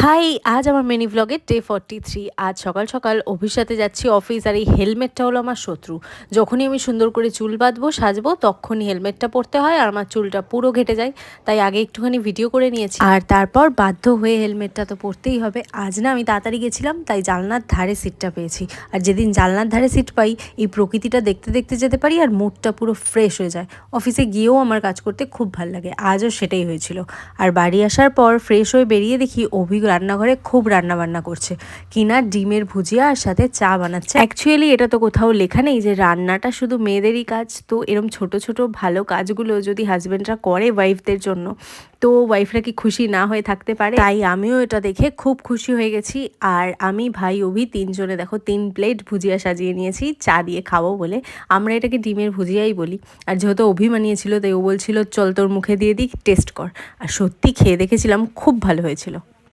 High, আজ আমার mini ভ্লগের day 43। আজ সকাল সকাল অফিস সাথে যাচ্ছি অফিস, আর এই হেলমেটটা হলো আমার শত্রু। যখনই আমি সুন্দর করে চুল বাঁধবো সাজবো তখনই হেলমেটটা পরতে হয়, আর আমার চুলটা পুরো ঘেটে যায়। তাই আগে একটুখানি ভিডিও করে নিয়েছি, আর তারপর বাধ্য হয়ে হেলমেটটা তো পরতেই হবে। আজ না আমি তাড়াতাড়ি গেছিলাম, তাই জানলার ধারে সিটটা পেয়েছি। আর যেদিন জানলার ধারে সিট পাই, এই প্রকৃতিটা দেখতে দেখতে যেতে পারি, আর মুডটা পুরো ফ্রেশ হয়ে যায়। অফিসে গিয়েও আমার কাজ করতে খুব ভালো লাগে, আজও সেটাই হয়েছিল। আর বাড়ি আসার পর ফ্রেশ হয়ে বেরিয়ে দেখি অভি রান্নাঘরে খুব রান্নাবান্না করছে, কিনা ডিমের ভুজিয়া আর সাথে চা বানাচ্ছে। অ্যাকচুয়ালি এটা তো কোথাও লেখা নেই যে রান্নাটা শুধু মেয়েদেরই কাজ, তো এরম ছোট ছোট ভালো কাজগুলো যদি হাজব্যান্ডরা করে ওয়াইফদের জন্য, তো ওয়াইফরা কি খুশি না হয়ে থাকতে পারে? তাই আমিও এটা দেখে খুব খুশি হয়ে গেছি। আর আমি, ভাই, অভি তিনজনে দেখো 3 প্লেট ভুজিয়া সাজিয়ে নিয়েছি চা দিয়ে খাবো বলে। আমরা এটাকে ডিমের ভুজিয়াই বলি। আর যেহেতু অভি বানিয়েছিল তাই ও বলছিল চল তোর মুখে দিয়ে দিই, টেস্ট কর। আর সত্যি খেয়ে দেখেছিলাম, খুব ভালো হয়েছিল।